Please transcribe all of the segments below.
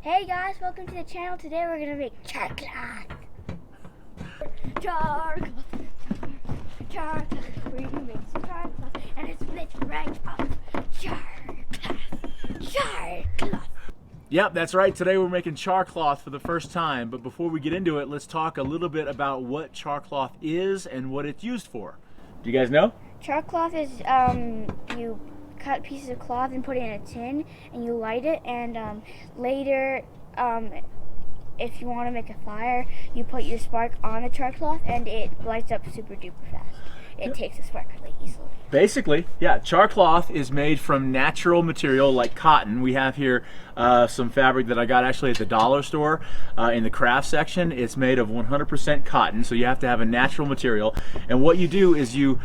Hey guys, welcome to the channel. Today we're gonna make charcloth. Charcloth. We're gonna make some charcloth, and it's lit right up. Charcloth. Yep, that's right. Today we're making charcloth for the first time. But before we get into it, let's talk a little bit about what charcloth is and what it's used for. Do you guys know? Charcloth is you cut pieces of cloth and put it in a tin, and you light it, and later, if you want to make a fire, you put your spark on the charcloth, and it lights up super duper fast. It takes a spark really easily. Basically, yeah, charcloth is made from natural material like cotton. We have here some fabric that I got actually at the dollar store in the craft section. It's made of 100% cotton, so you have to have a natural material. And what you do is you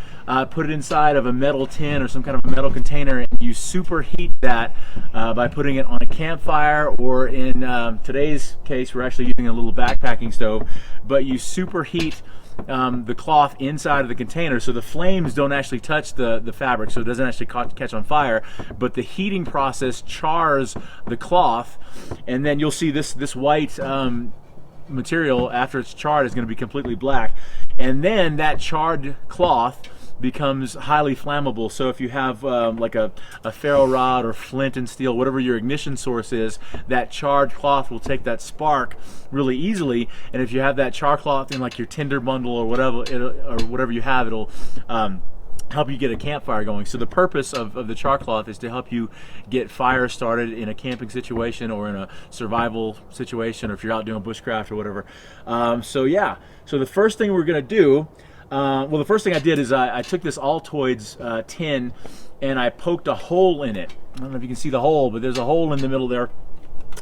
put it inside of a metal tin or some kind of a metal container, and you superheat that by putting it on a campfire, or in today's case, we're actually using a little backpacking stove, but you superheat the cloth inside of the container, so the flames don't actually touch the fabric, so it doesn't actually catch on fire, but the heating process chars the cloth, and then you'll see this white material after it's charred is going to be completely black, and then that charred cloth becomes highly flammable. So if you have like a ferro rod or flint and steel, whatever your ignition source is, that charred cloth will take that spark really easily. And if you have that char cloth in like your tinder bundle or whatever you have, it'll help you get a campfire going. So the purpose of the charcloth is to help you get fire started in a camping situation or in a survival situation, or if you're out doing bushcraft or whatever. So yeah, so the first thing we're gonna do, well, the first thing I did is I took this Altoids tin and I poked a hole in it. I don't know if you can see the hole, but there's a hole in the middle there.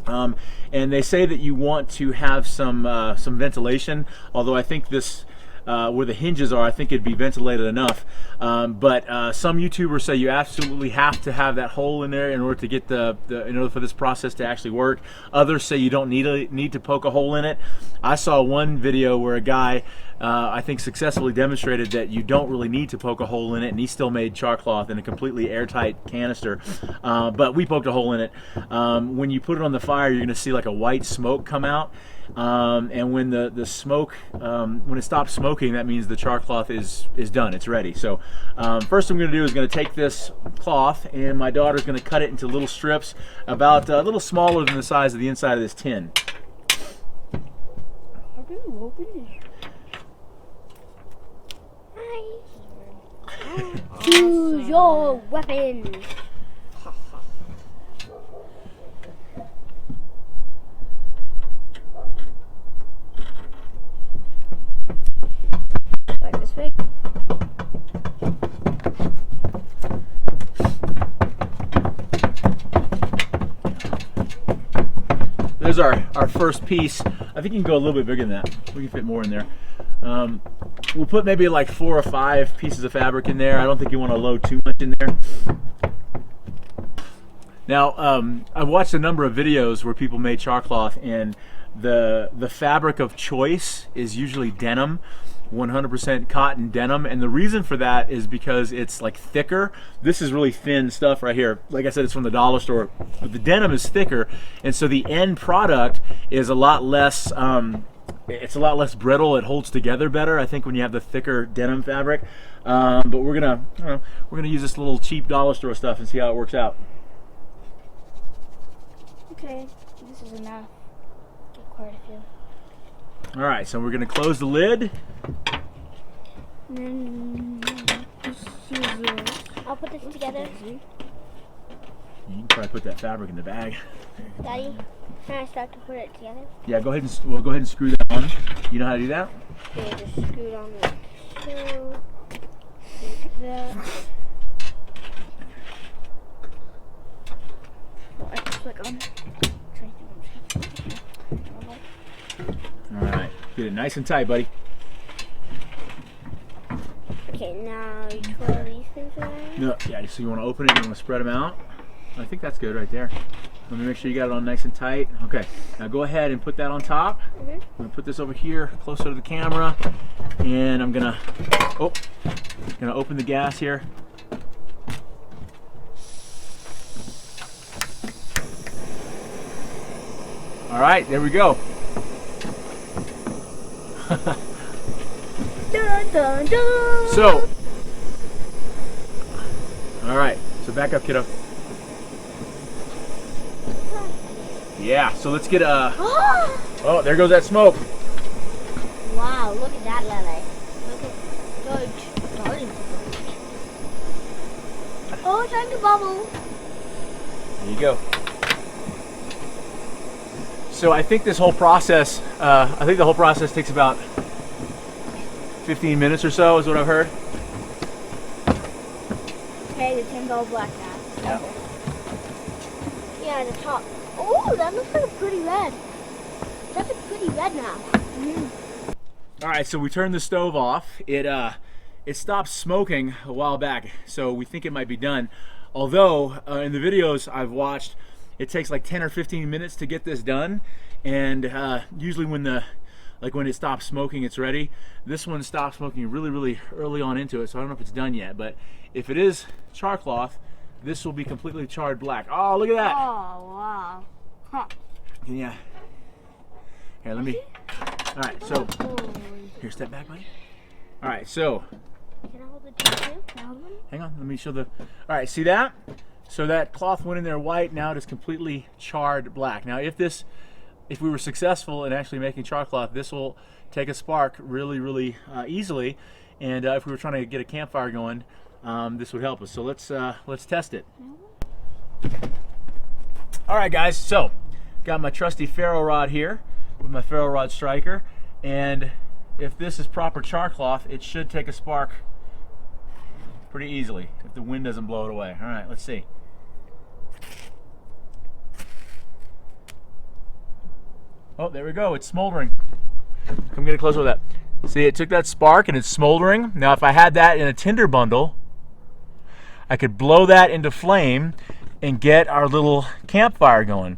And they say that you want to have some ventilation, although I think this where the hinges are, I think it'd be ventilated enough. But some YouTubers say you absolutely have to have that hole in there in order to get in order for this process to actually work. Others say you don't need to poke a hole in it. I saw one video where a guy I think successfully demonstrated that you don't really need to poke a hole in it, and he still made charcloth in a completely airtight canister. But we poked a hole in it. When you put it on the fire, you're going to see like a white smoke come out. And when the smoke, when it stops smoking, that means the charcloth is done. It's ready. So first I'm going to do is going to take this cloth, and my daughter's going to cut it into little strips about a little smaller than the size of the inside of this tin. How do you open this? Choose your weapon. Like this big. There's our first piece. I think you can go a little bit bigger than that. We can fit more in there. We'll put maybe like 4 or 5 pieces of fabric in there. I don't think you want to load too much in there. Now, I've watched a number of videos where people made charcloth, and the fabric of choice is usually denim, 100% cotton denim, and the reason for that is because it's like thicker. This is really thin stuff right here. Like I said, it's from the dollar store, but the denim is thicker, and so the end product is a lot less it's a lot less brittle. It holds together better, I think, when you have the thicker denim fabric. But we're gonna use this little cheap dollar store stuff and see how it works out. Okay, this is enough. Get quite a few. All right, so we're gonna close the lid. I'll put this together. You can probably put that fabric in the bag. Daddy, can I start to put it together? Yeah, go ahead and screw that on. You know how to do that? Yeah, just screw it on like so. Like that. Oh, I just click on. All right, get it nice and tight, buddy. Okay, now you twirl these things around. No, yeah, so you want to open it, you want to spread them out. I think that's good right there. Let me make sure you got it on nice and tight. Okay, now go ahead and put that on top. I'm gonna put this over here closer to the camera, and I'm gonna open the gas here. All right, there we go. Dun, dun, dun. So, all right, so back up, kiddo. Yeah, so let's get oh, there goes that smoke. Wow, look at that, Lele. Look at George. Oh, time to bubble. There you go. So I think this whole process, I think the whole process takes about 15 minutes or so, is what I've heard. Okay, the tin's all black now. Yeah. Yeah, the top. Oh, that looks like a pretty red. That's a pretty red now. All right, so we turned the stove off. It stopped smoking a while back, so we think it might be done. Although in the videos I've watched, it takes like 10 or 15 minutes to get this done, and usually when it stops smoking, it's ready. This one stopped smoking really early on into it, so I don't know if it's done yet. But if it is charcloth, this will be completely charred black. Oh, look at that! Oh, wow. Huh. Can you? Here, let me. All right, so here, step back, buddy. All right, so. Can I hold the two? Hang on, let me show the. All right, see that? So that cloth went in there white. Now it is completely charred black. Now, if we were successful in actually making charcloth, this will take a spark really easily. And if we were trying to get a campfire going, this would help us. So let's test it. All right, guys. So got my trusty ferro rod here with my ferro rod striker, and if this is proper charcloth, it should take a spark pretty easily if the wind doesn't blow it away. All right, let's see. Oh, there we go. It's smoldering. Come get a closer with that. See, it took that spark and it's smoldering. Now, if I had that in a tinder bundle, I could blow that into flame and get our little campfire going.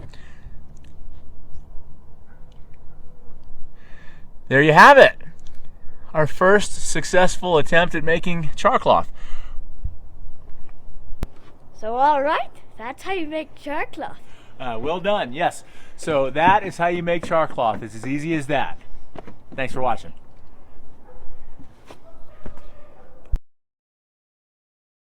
There you have it. Our first successful attempt at making charcloth. So, all right, that's how you make charcloth. Well done, yes. So that is how you make charcloth. It's as easy as that. Thanks for watching.